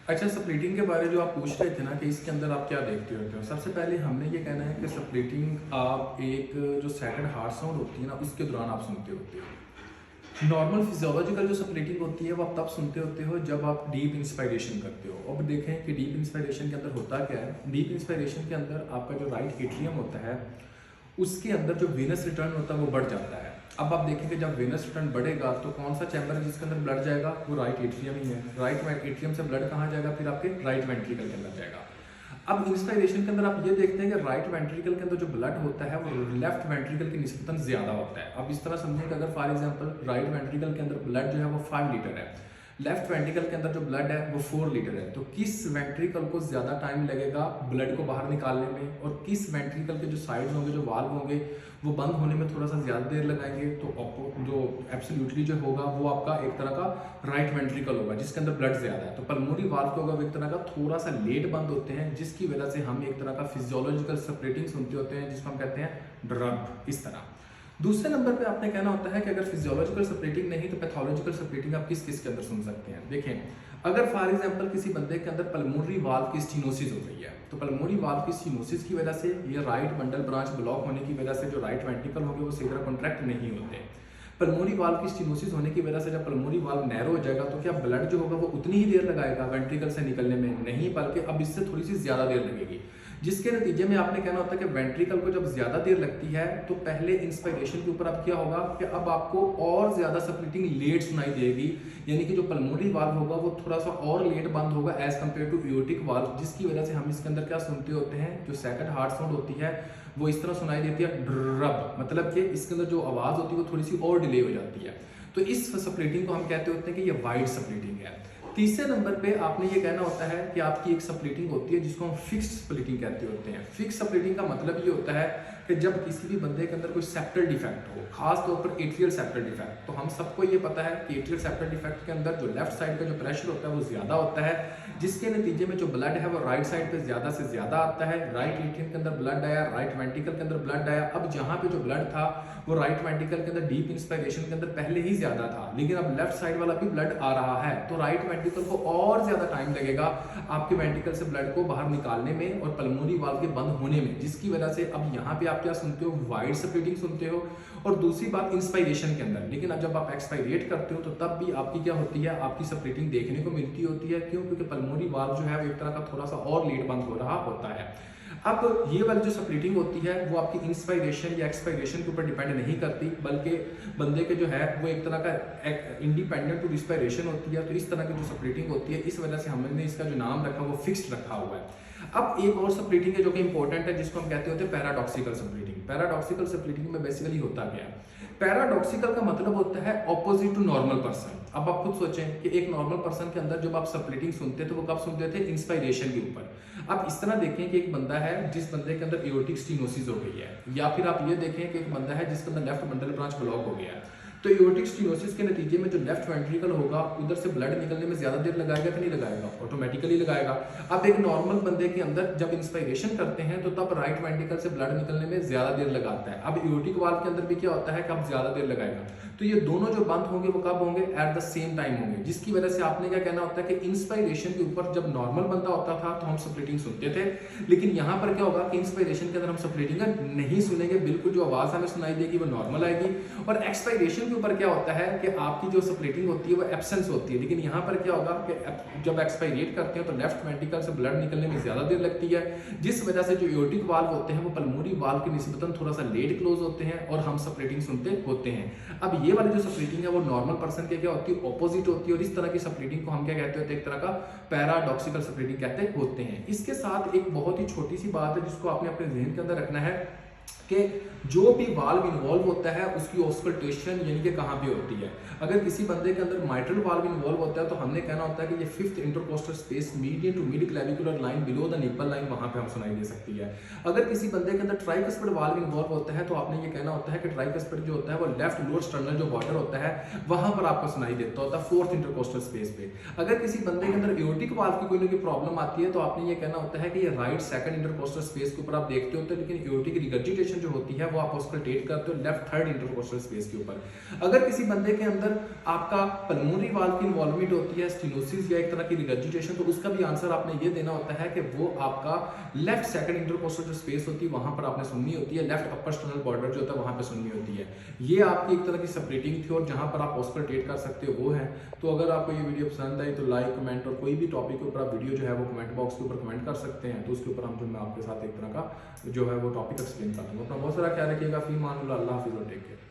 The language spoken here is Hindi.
अच्छा, स्प्लिटिंग के बारे जो आप पूछ रहे थे ना कि इसके अंदर आप क्या देखते होते हो? सबसे पहले हमने ये कहना है कि स्प्लिटिंग आप एक जो सेकंड हार्ट साउंड होती है ना, उसके दौरान आप सुनते होते हो। नॉर्मल फिजियोलॉजिकल जो स्प्लिटिंग होती है वो आप तब सुनते होते हो जब आप डीप इंस्पायरेशन करते हो। अब देखें कि डीप इंस्पायरेशन के अंदर होता क्या है। डीप इंस्पायरेशन के अंदर आपका जो राइट एट्रियम होता है उसके अंदर जो वेनस रिटर्न होता है वो बढ़ जाता है। अब आप देखेंगे जब वेनस रिटर्न बढ़ेगा तो कौन सा चैम्बर है जिसके अंदर ब्लड जाएगा? वो राइट एट्रियम ही है। राइट एट्रियम से ब्लड कहाँ जाएगा? फिर आपके राइट वेंट्रिकल के अंदर जाएगा। अब इंस्पायरेशन के अंदर आप ये देखते हैं कि राइट वेंट्रिकल के अंदर जो ब्लड होता है वो लेफ्ट वेंट्रिकल की निस्बतन ज्यादा होता है। अब इस तरह समझें कि अगर फॉर एग्जांपल राइट वेंट्रिकल के अंदर ब्लड जो है वो 5 लीटर है, लेफ्ट वेंट्रिकल के अंदर जो ब्लड है वो 4 लीटर है, तो किस वेंट्रिकल को ज्यादा टाइम लगेगा ब्लड को बाहर निकालने में, और किस वेंट्रिकल के जो साइड्स होंगे, जो वाल्व होंगे, वो बंद होने में थोड़ा सा ज्यादा देर लगाएंगे? तो जो एब्सोल्युटली जो होगा वो आपका एक तरह का राइट वेंट्रिकल होगा जिसके अंदर ब्लड ज्यादा है। तो पल्मोनरी वाल्व को होगा वो एक तरह का थोड़ा सा लेट बंद होते हैं, जिसकी वजह से हम एक तरह का फिजियोलॉजिकल सेपरेटिंग सुनते होते हैं जिसको हम कहते हैं ड्रग। इस तरह दूसरे नंबर पे आपने कहना होता है कि अगर फिजियोलॉजिकल सेपरेटिंग नहीं तो पैथोलॉजिकल सेपरेटिंग आप किस किस के अंदर सुन सकते हैं। देखें, अगर फॉर एग्जांपल किसी बंदे के अंदर पल्मोनरी वाल्व की स्टीनोसिस हो गई है तो पल्मोनरी वाल्व की स्टीनोसिस की वजह से ये राइट बंडल ब्रांच ब्लॉक होने की वजह से जो राइट वेंट्रिकल होंगे वो सही तरह कॉन्ट्रैक्ट नहीं होते। पल्मोनरी वाल्व की स्टीनोसिस होने की वजह से जब पल्मोनरी वाल्व नैरो हो जाएगा तो क्या ब्लड जो होगा वो उतनी ही देर लगाएगा वेंट्रिकल से निकलने में? नहीं, बल्कि अब इससे थोड़ी सी ज्यादा देर लगेगी, जिसके नतीजे में आपने कहना होता है कि वेंट्रिकल को जब ज्यादा देर लगती है तो पहले इंस्पायरेशन के ऊपर अब क्या होगा कि अब आपको और ज्यादा स्प्लिटिंग लेट सुनाई देगी, यानी कि जो पल्मोनरी वाल्व होगा वो थोड़ा सा और लेट बंद होगा as compare to aortic valve, जिसकी वजह से हम इसके अंदर क्या सुनते होते हैं, जो सेकंड हार्ट साउंड होती है वो इस तरह सुनाई देती है ड्रब, मतलब कि इसके अंदर जो आवाज होती है वो थोड़ी सी और डिले हो जाती है। तो इस स्प्लिटिंग को हम कहते होते हैं कि ये वाइड स्प्लिटिंग है। तीसरे नंबर पे आपने ये कहना होता है कि आपकी एक स्प्लिटिंग होती है जिसको हम फिक्स्ड स्प्लिटिंग कहते होते हैं। फिक्स स्प्लिटिंग का मतलब ये होता है कि जब किसी भी बंदे के अंदर कोई सेप्टल डिफेक्ट हो, खास तौर पर एट्रियल सेप्टल डिफेक्ट, तो हम सबको ये पता है कि एट्रियल सेप्टल डिफेक्ट के अंदर जो लेफ्ट साइड का जो प्रेशर होता है वो ज्यादा होता है, जिसके नतीजे में जो ब्लड है वो राइट साइड पे ज्यादा से ज्यादा आता है। राइट एट्रियम के अंदर ब्लड आया, राइट वेंट्रिकल के अंदर ब्लड आया। अब जहां पे जो ब्लड था वो राइट वेंट्रिकल के अंदर डीप इंस्पायरेशन के अंदर पहले ही ज्यादा था, लेकिन अब लेफ्ट साइड वाला भी ब्लड आ रहा है, तो राइट वेंट्रिकल को और ज्यादा टाइम लगेगा आपके वेंट्रिकल से ब्लड को बाहर निकालने में और पल्मोनरी वाल्व के बंद होने में, जिसकी वजह से अब यहाँ पे आप क्या सुनते हो, वाइड स्प्लिटिंग सुनते हो। और दूसरी बात इंस्पायरेशन के अंदर, लेकिन अब जब आप एक्सपायरेट करते हो तो तब भी आपकी क्या होती है, आपकी स्प्लिटिंग देखने को मिलती होती है। क्यों? क्योंकि पल्मोनरी वाल्व जो है वो एक तरह का थोड़ा सा और लेट बंद हो रहा होता है। अब ये वाली जो स्प्लिटिंग होती है वो आपकी इंस्पायरेशन या एक्सपायरेशन के ऊपर डिपेंड नहीं करती, बल्कि बंदे के जो है वो एक तरह का इंडिपेंडेंट टू रिस्पायरेशन होती है। तो इस तरह की जो स्प्लिटिंग होती है, इस वजह से हमने इसका जो नाम रखा वो फिक्स्ड रखा हुआ है। अब एक और स्प्लिटिंग है जो कि इंपॉर्टेंट है, जिसको हम कहते होते हैं पैराडॉक्सिकल स्प्लिटिंग। पैराडॉक्सिकल स्प्लिटिंग में बेसिकली होता क्या है? पैराडॉक्सिकल का मतलब होता है ऑपोजिट टू नॉर्मल पर्सन। अब आप खुद सोचें कि एक नॉर्मल पर्सन के अंदर जब आप स्प्लिटिंग सुनते थे वो कब सुनते थे? इंस्पायरेशन के ऊपर। आप इस तरह देखें कि एक बंदा है जिस बंदे के अंदर एओर्टिक स्टीनोसिस हो गई है, या फिर आप ये देखें कि एक बंदा है जिसके अंदर लेफ्ट बंडल ब्रांच ब्लॉक हो गया है, तो एओर्टिक स्टीनोसिस के नतीजे में जो लेफ्ट वेंट्रिकल होगा उधर से ब्लड निकलने में ज्यादा देर लगाएगा कि नहीं लगाएगा? ऑटोमेटिकली लगाएगा। अब एक नॉर्मल बंदे के अंदर जब इंस्पायरेशन करते हैं तो तब राइट वेंट्रिकल से ब्लड निकलने में ज्यादा देर लगाता है। अब एओर्टिक वाल्व के अंदर भी क्या होता है कि अब ज्यादा देर लगाएगा, तो ये दोनों जो बंद होंगे वो कब होंगे? एट द सेम टाइम होंगे, जिसकी वजह से आपने क्या कहना होता है कि इंस्पायरेशन के ऊपर जब नॉर्मल बंदा होता था तो हम स्प्लिटिंग सुनते थे, लेकिन यहाँ पर क्या होगा कि इंस्पायरेशन के अंदर हम स्प्लिटिंग नहीं सुनेंगे, बिल्कुल जो आवाज हमें सुनाई देगी वो नॉर्मल आएगी। और एक्सपायरेशन के ऊपर क्या होता है कि आपकी जो स्प्लिटिंग होती है वो एब्सेंस होती है, लेकिन यहाँ पर क्या होगा कि जब एक्सपायरेट करते हैं तो लेफ्ट वेंट्रिकल से ब्लड निकलने में ज्यादा देर लगती है, जिस वजह से जो एओर्टिक वाल्व होते हैं वो पल्मोनरी वाल्व की निस्बतन थोड़ा सा लेट क्लोज होते हैं और हम स्प्लिटिंग सुनते होते हैं। अब ये वाली जो स्प्लिटिंग है वो नॉर्मल पर्सन के क्या होती है? ऑपोजिट होती है, और इस तरह की स्प्लिटिंग को हम क्या कहते होते हैं? एक तरह का पैराडॉक्सिकल स्प्लिटिंग कहते होते हैं। इसके साथ एक बहुत ही छोटी सी बात है जिसको आपने अपने ज़हन के अंदर रखना है कि जो भी वाल्व इन्वॉल्व होता है उसकी ऑस्कल्टेशन यानी कि कहाँ पे होती है। अगर किसी बंदे के अंदर माइट्रल वाल्व इन्वॉल्व होता है तो हमने कहना होता है कि ये fifth intercostal space median to mid clavicular line below the nipple line, वहां पे हम सुनाई दे सकती है। अगर किसी बंदे के अंदर ट्राइकस्पिड वाल्व इन्वॉल्व होता है तो आपने ये कहना होता है कि ट्राइकस्पिड जो होता है वो लेफ्ट लोअर स्टर्नल जो बॉर्डर होता है वहां पर आपको सुनाई देता होता है फोर्थ इंटरकोस्टल स्पेस पे। अगर किसी बंदे के अंदर एओर्टिक वाल्व की कोई ना कोई प्रॉब्लम आती है तो आपने ये कहना होता है कि ये राइट सेकंड इंटरकोस्टल स्पेस के ऊपर आप देखते होते हैं, लेकिन एओर्टिक रिगर्जिटेशन जो होती है वो आप ऑस्कल्टेट करते हो लेफ्ट थर्ड इंटरकोस्टल स्पेस के ऊपर। अगर किसी बंदे के अंदर आपका पल्मोनरी वाल्व की इन्वॉल्वमेंट होती है, स्टेनोसिस या एक तरह की रिगर्जिटेशन, तो उसका भी आंसर आपने ये देना होता है कि वो आपका लेफ्ट सेकंड इंटरकोस्टल जो स्पेस होती है वहां पर आपने सुननी होती है, लेफ्ट अपर स्टर्नल बॉर्डर जो होता है वहां पे सुननी होती है। ये आपकी एक तरह की सेपरेटिंग थी और जहां पर आप ऑस्कल्टेट कर सकते हो वो है। तो अगर आपको ये वीडियो पसंद आई तो लाइक, कमेंट और कोई भी टॉपिक के ऊपर आप वीडियो जो है वो कमेंट बॉक्स के ऊपर कमेंट कर सकते हैं, तो उसके ऊपर हम जो मैं आपके साथ एक तरह का जो है वो टॉपिक एक्सप्लेन कर दूंगा। अपना बहुत सारा ख्याल रखिएगा। फी मान अल्लाह हाफिज़ और टेक केयर।